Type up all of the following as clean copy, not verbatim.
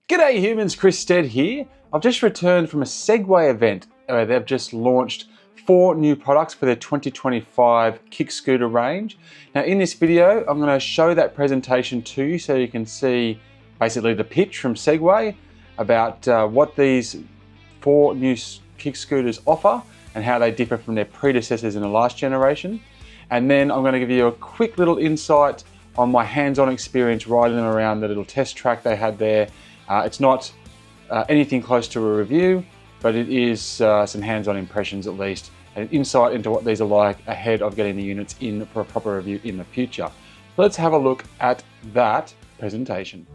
G'day humans, Chris Stead here. I've just returned from a Segway event where they've just launched 4 new products for their 2025 kickscooter range. Now in this video, I'm going to show that presentation to you so you can see basically the pitch from Segway about what these 4 new kickscooters offer and how they differ from their predecessors in the last generation. And then I'm going to give you a quick little insight on my hands-on experience riding them around the little test track they had there. It's not anything close to a review, but it is some hands-on impressions at least, and insight into what these are like ahead of getting the units in for a proper review in the future. Let's have a look at that presentation.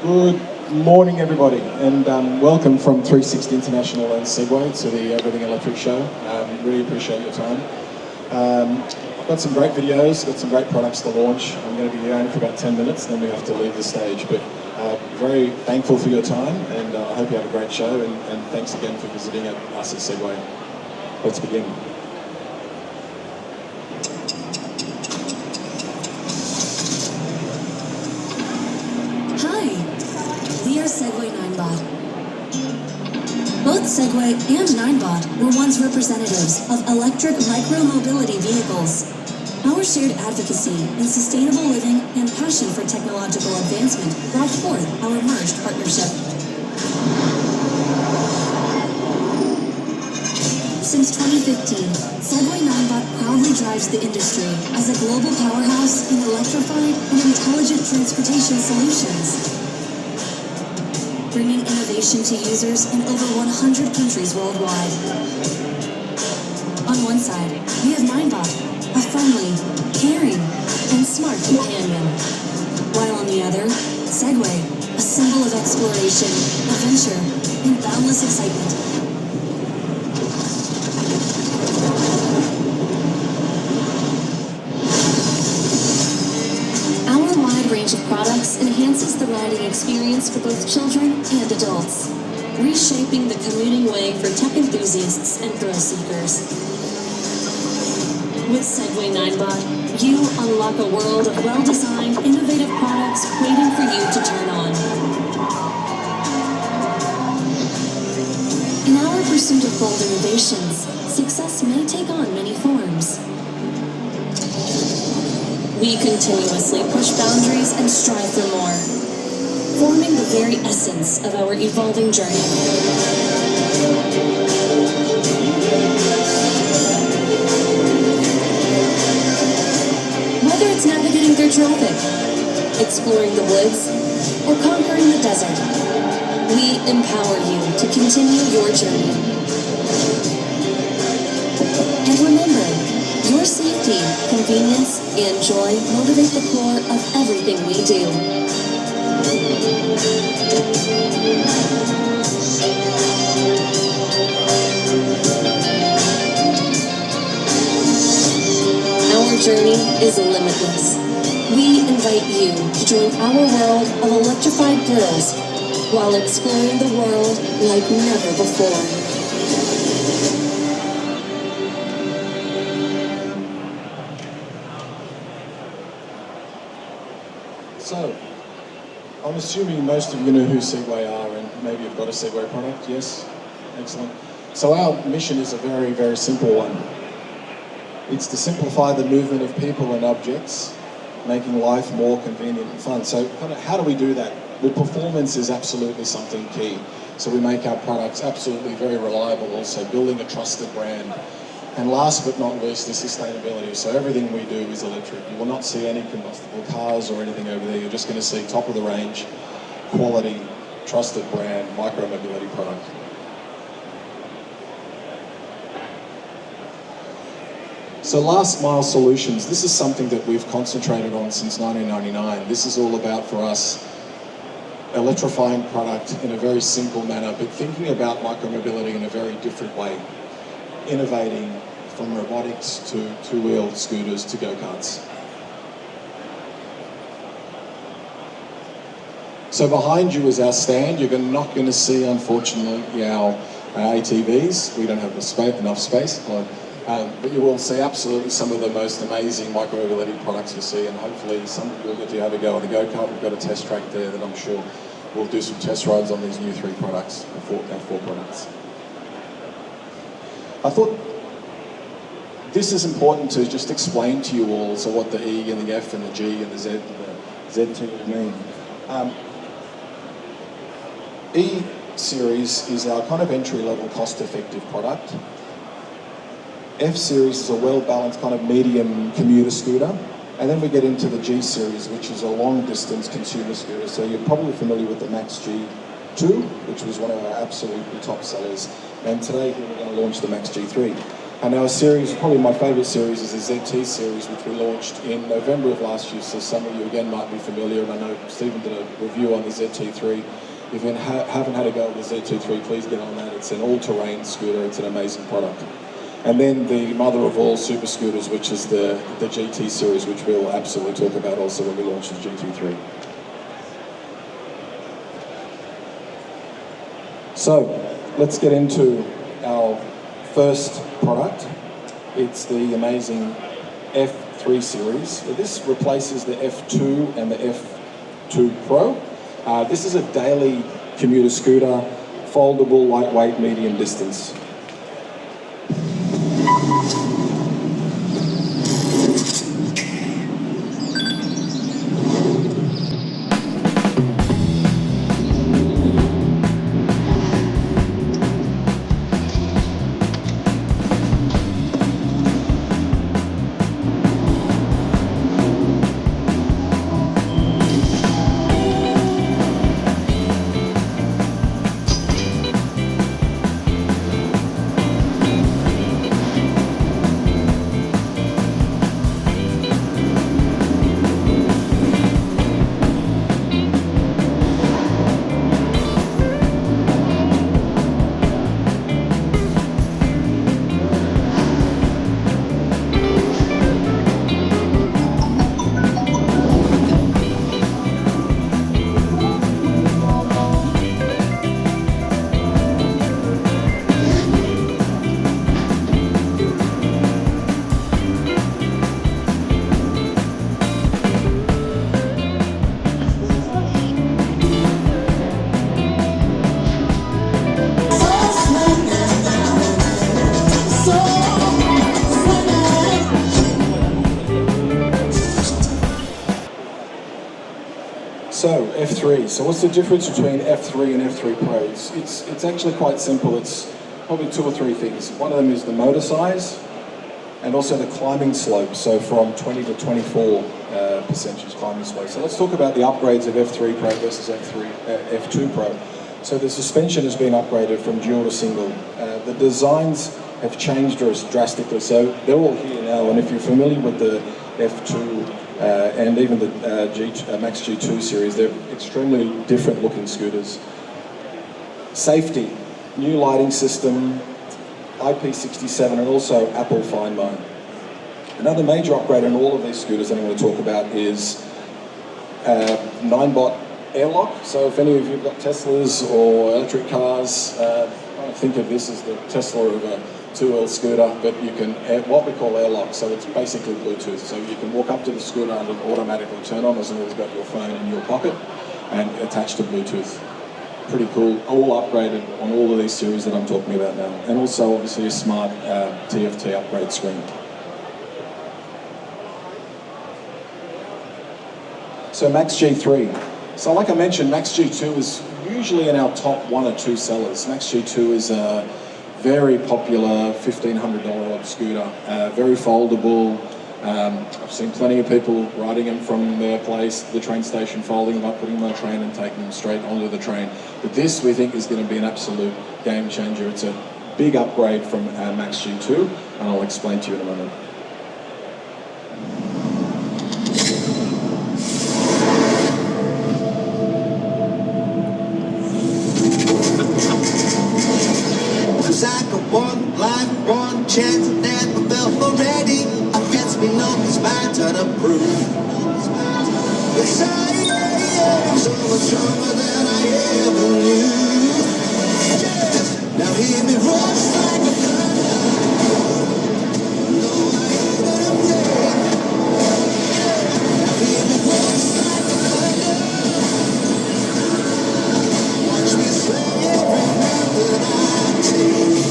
Good morning everybody, and welcome from 360 International and Segway to the Everything Electric show. Really appreciate your time. I've got some great videos, got some great products to launch. I'm going to be going for about 10 minutes, then we have to leave the stage. But very thankful for your time, and I hope you have a great show, and thanks again for visiting us at Segway. Let's begin. Segway Ninebot. Both Segway and Ninebot were once representatives of electric micro-mobility vehicles. Our shared advocacy in sustainable living and passion for technological advancement brought forth our merged partnership. Since 2015, Segway Ninebot proudly drives the industry as a global powerhouse in electrified and intelligent transportation solutions, bringing innovation to users in over 100 countries worldwide. On one side, we have Ninebot, a friendly, caring, and smart companion. While on the other, Segway, a symbol of exploration, adventure, and boundless excitement. Range of products enhances the riding experience for both children and adults, reshaping the commuting way for tech enthusiasts and thrill seekers. With Segway Ninebot, you unlock a world of well-designed, innovative products waiting for you to turn on. In our pursuit of bold innovations, success may take on many forms. We continuously push boundaries and strive for more, forming the very essence of our evolving journey. Whether it's navigating through traffic, exploring the woods, or conquering the desert, we empower you to continue your journey. And remember, your safety, convenience, and joy motivate the core of everything we do. Our journey is limitless. We invite you to join our world of electrified thrills while exploring the world like never before. So, I'm assuming most of you know who Segway are, and maybe you've got a Segway product, yes? Excellent. So our mission is a very, very simple one. It's to simplify the movement of people and objects, making life more convenient and fun. So how do we do that? Well, performance is absolutely something key. So we make our products absolutely very reliable, also building a trusted brand. And last but not least is sustainability. So everything we do is electric. You will not see any combustible cars or anything over there. You're just going to see top of the range, quality, trusted brand, micro-mobility product. So last mile solutions, this is something that we've concentrated on since 1999. This is all about, for us, electrifying product in a very simple manner, but thinking about micro-mobility in a very different way. Innovating from robotics to two-wheeled scooters to go-karts. So behind you is our stand. You're not going to see, unfortunately, our ATVs. We don't have enough space. But you will see absolutely some of the most amazing micro-mobility products you'll see, and hopefully some of you will get to have a go on the go-kart. We've got a test track there that I'm sure we'll do some test rides on these new three products, our four products. I thought this is important to just explain to you all, so what the E and the F and the G and the Z and the Z2 mean. E series is our kind of entry-level, cost-effective product. F series is a well-balanced kind of medium commuter scooter. And then we get into the G series, which is a long-distance consumer scooter. So you're probably familiar with the Max G2, which was one of our absolutely top sellers. And today we're going to launch the Max G3. And our series, probably my favourite series, is the ZT series, which we launched in November of last year. So some of you, again, might be familiar. And I know Stephen did a review on the ZT3. If you haven't had a go at the ZT3, please get on that. It's an all-terrain scooter. It's an amazing product. And then the mother of all super scooters, which is the GT series, which we'll absolutely talk about also when we launch the GT3. So let's get into our first product. It's the amazing F3 series. This replaces the F2 and the F2 Pro. This is a daily commuter scooter, foldable, lightweight, medium distance. So, F3. So what's the difference between F3 and F3 Pro? It's actually quite simple. It's probably two or three things. One of them is the motor size and also the climbing slope. So from 20 to 24 percentage climbing slope. So let's talk about the upgrades of F3 Pro versus F2 Pro. So the suspension has been upgraded from dual to single. The designs have changed drastically. So they're all here now. And if you're familiar with the F2 and even the Max G2 series, they're extremely different looking scooters. Safety, new lighting system, IP67 and also Apple Find My. Another major upgrade in all of these scooters that I'm going to talk about is Ninebot airlock. So if any of you have got Teslas or electric cars, kind of think of this as the Tesla of a 2L scooter, but you can, what we call airlock, so it's basically Bluetooth. So you can walk up to the scooter and it'll automatically turn on as long as you've got your phone in your pocket and attached to Bluetooth. Pretty cool, all upgraded on all of these series that I'm talking about now. And also obviously a smart TFT upgrade screen. So Max G3. So like I mentioned, Max G2 is usually in our top 1 or 2 sellers. Max G2 is a very popular $1,500 scooter, very foldable. I've seen plenty of people riding them from their place, the train station, folding them up, putting them on a train and taking them straight onto the train. But this we think is going to be an absolute game changer. It's a big upgrade from Max G2 and I'll explain to you in a moment. One life, one chance, I never felt ready. Against me, no, it's my turn to prove. Yes, I am. so much stronger than I ever knew. Now hear me roar like a thunder. No, I ain't gonna break. Now hear me roar like a thunder. Watch me slang every breath that I take.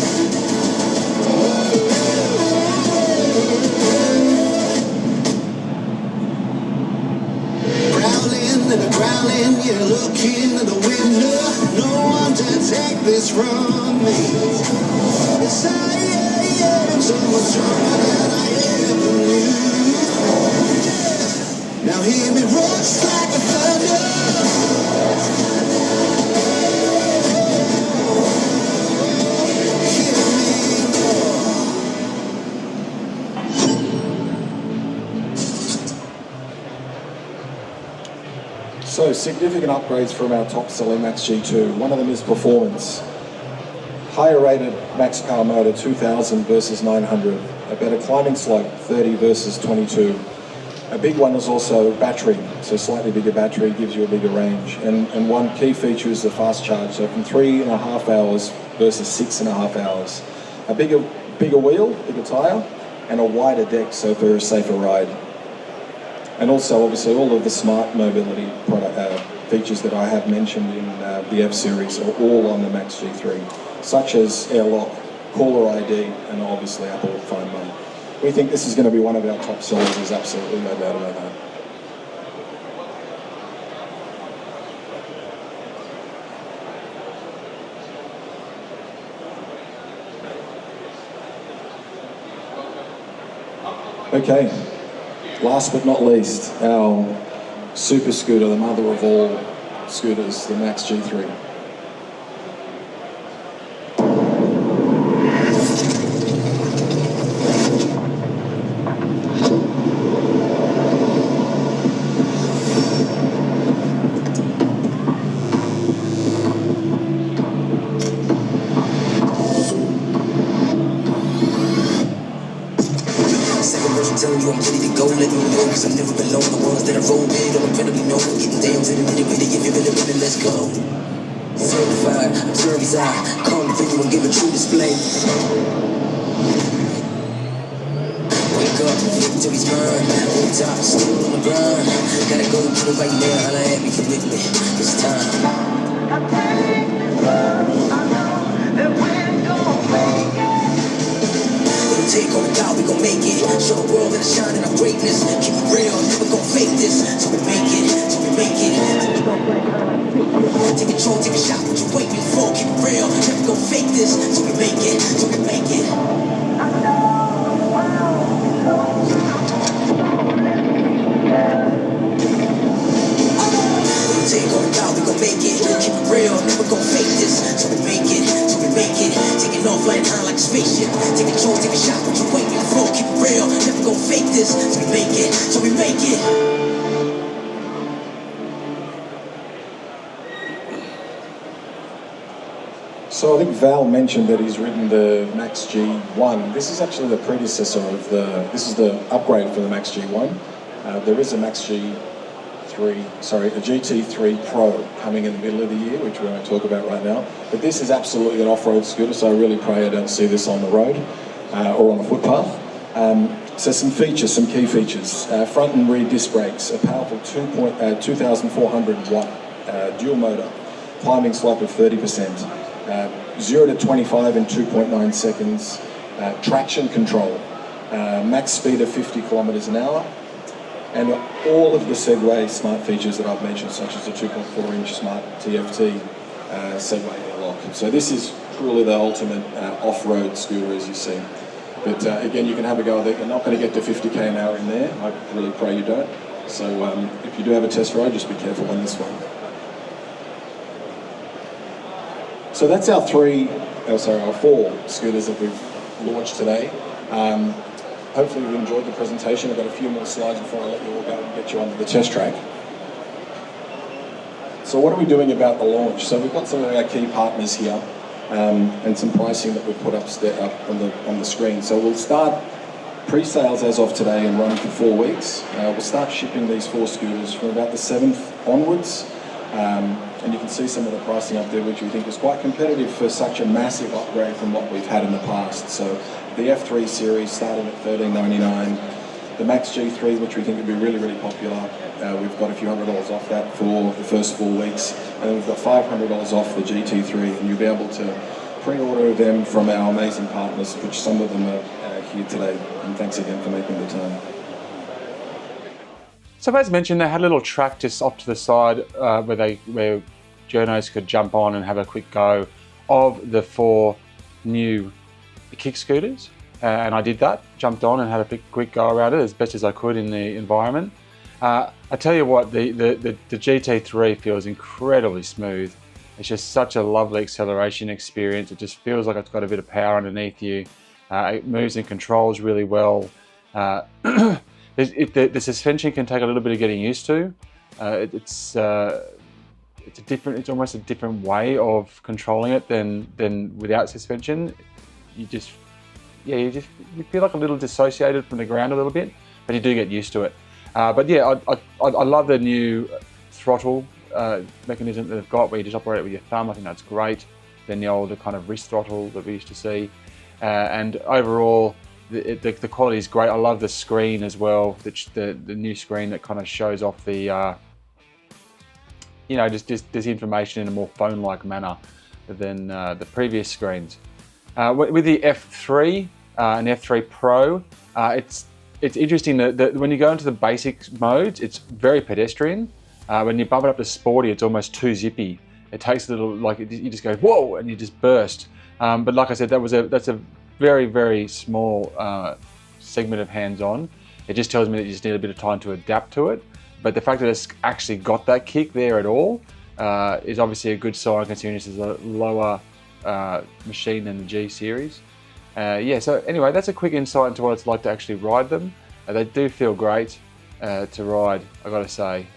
Growling, you're looking in the window. No one to take this from me. Yes, I am so much stronger than I ever knew. Now hear me roar like a thunder. Hear me roar. So, significant upgrades from our top-selling Max G2. One of them is performance. Higher rated max power motor, 2000 versus 900. A better climbing slope, 30 versus 22. A big one is also battery. So slightly bigger battery gives you a bigger range. And one key feature is the fast charge. So from 3.5 hours versus 6.5 hours. A bigger wheel, bigger tyre, and a wider deck, so for a safer ride. And also, obviously, all of the smart mobility features that I have mentioned in the F series are all on the Max G3, such as AirLock, Caller ID, and obviously Apple Find My. We think this is going to be one of our top sellers, there's absolutely no doubt about that. Okay. Last but not least, our super scooter, the mother of all scooters, the Max G3. Telling you I'm ready to go, let me know, cause I've never been alone. The ones that I roll with, I'm incredibly known. Getting down to the nitty gritty, if you're really, let's go. Certified, jury's eye, come through and give a true display. Wake up, victory's mine, on top, still on the grind. Gotta go to the right now, holla at me, you with me, it's time. I take this love, I know that we're gonna make it. Take on the God, we gon' make it. Show the world that it's shining our greatness. Keep it real, never gon' fake this. Till we make it, till we make it. Take control, take a shot, what you waiting for? Keep it real, never gon' fake this. Till we make it, till we make it. Take on the God, we gon' make it. Keep it real, never gon' fake this. Till we make it, till we make it. Taking off, flying high like a spaceship. Take control, take a shot, what you waiting for? Keep it real, never gon' fake this. Till we make it, till we make it. So I think Val mentioned that he's ridden the Max G1. This is actually the predecessor of this is the upgrade for the Max G1. There is a Max a GT3 Pro coming in the middle of the year, which we won't talk about right now. But this is absolutely an off-road scooter, so I really pray I don't see this on the road or on a footpath. So some features, some key features. Front and rear disc brakes, a powerful 2,400 watt dual motor, climbing slope of 30%, 0 to 25 in 2.9 seconds, traction control, max speed of 50 kilometers an hour, and all of the Segway smart features that I've mentioned, such as the 2.4-inch smart TFT Segway AirLock. So this is truly the ultimate off-road scooter, as you see. But again, you can have a go at it. You're not going to get to 50k an hour in there. I really pray you don't. So if you do have a test ride, just be careful on this one. So that's our four scooters that we've launched today. Hopefully you've enjoyed the presentation. I've got a few more slides before I let you all go and get you onto the test track. So what are we doing about the launch? So we've got some of our key partners here and some pricing that we've put up on the screen. So we'll start pre-sales as of today and run for 4 weeks. We'll start shipping these 4 scooters from about the 7th onwards. And you can see some of the pricing up there, which we think is quite competitive for such a massive upgrade from what we've had in the past. So the F3 series started at $13.99. The Max G3, which we think would be really, really popular, we've got a few $100 off that for the first 4 weeks. And then we've got $500 off the GT3, and you'll be able to pre-order them from our amazing partners, which some of them are here today. And thanks again for making the time. So as mentioned, they had a little track just off to the side where journos could jump on and have a quick go of the 4 new kick scooters. And I did that, jumped on and had a quick go around it as best as I could in the environment. I tell you what, the GT3 feels incredibly smooth. It's just such a lovely acceleration experience. It just feels like it's got a bit of power underneath you. It moves and controls really well. The suspension can take a little bit of getting used to. It's almost a different way of controlling it than without suspension. You feel like a little dissociated from the ground a little bit, but you do get used to it. But yeah, I love the new throttle mechanism that they've got, where you just operate it with your thumb. I think that's great. Than the older kind of wrist throttle that we used to see. And overall, the quality is great. I love the screen as well. The new screen that kind of shows off the, just this information in a more phone-like manner than the previous screens. With the F3 and F3 Pro, it's interesting that when you go into the basic modes, it's very pedestrian. When you bump it up to sporty, it's almost too zippy. It takes a little, you just go whoa, and you just burst. But like I said, that's a very, very small segment of hands-on. It just tells me that you just need a bit of time to adapt to it. But the fact that it's actually got that kick there at all is obviously a good sign, considering this is a lower machine than the G series. So anyway, that's a quick insight into what it's like to actually ride them. They do feel great to ride, I gotta say.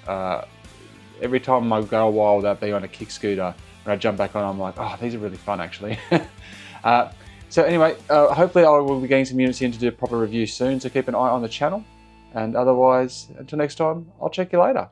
Every time I go a while without being on a kick scooter, when I jump back on, I'm like, oh, these are really fun actually. So anyway, hopefully I will be getting some units in to do a proper review soon, so keep an eye on the channel. And otherwise, until next time, I'll check you later.